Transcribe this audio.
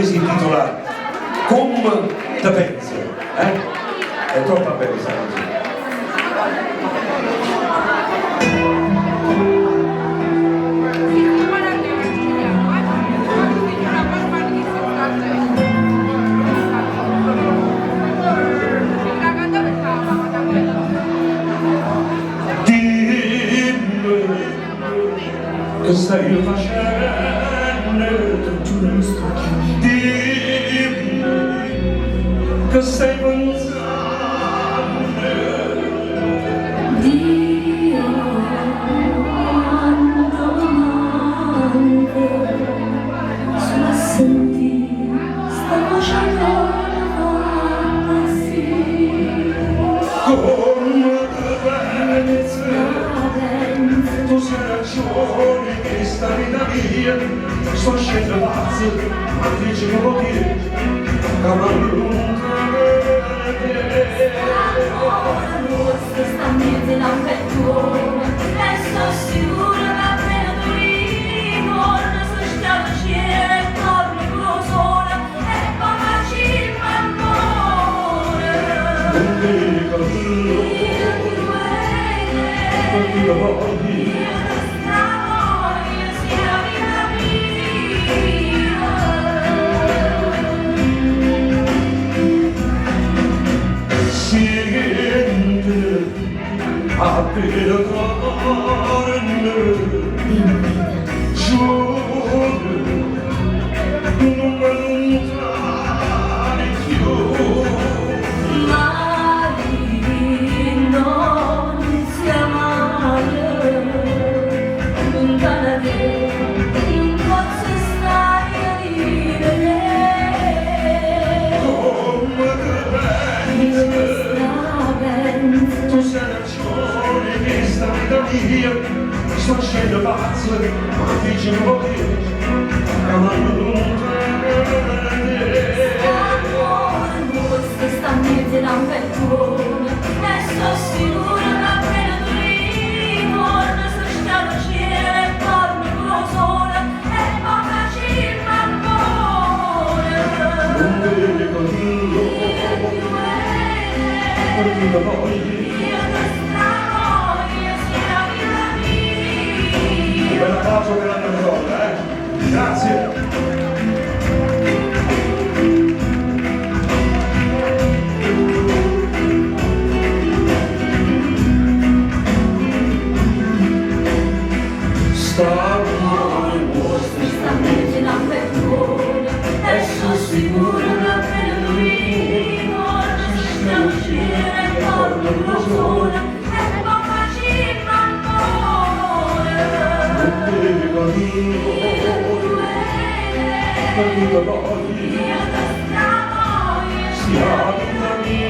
che si intitola Come te pensi? È troppo bella questa canzone. Che stai facendo? Dimmi che stai pensando? Dio quanto manco sulla sentire sta facendo fantasia. Come te pensi? Tu sei ragione che sta vita mia sto scendo pazzo, ma dici che vuol dire che mi Amore nostro sta niente l'affettuone e sto sicura che appena tu ritorni su sta luce e torni con sola e come ci m'amore. non dico Io ti non voglio, ti voglio. io ti voglio, sia vita mia. Siente appena torna giuro non mi allontani più. Mai non sia male, lontana te, in forza stai a vivere. Come te Io pensi? sta Tu sei ragione che sta vita mia sto scendo pazzo, ma dici che vuol dire che mi allontani. amore nostro sta niente l'affettuone e sto sicura che appena tu ritorni su sta luce e torni con sola e come ci m'amore. Non dico Io ti non ti voglio. io ti stravoglio, sia vita mia. Un bel applauso per la canzone, Grazie. Amore nostro sta niente l'affettuone e sono sicura che appena tu ritorni su sta luce e torni con sola e come ci m'amore. Non dico Io ti non ti voglio. io ti stravoglio, Sia vita mia.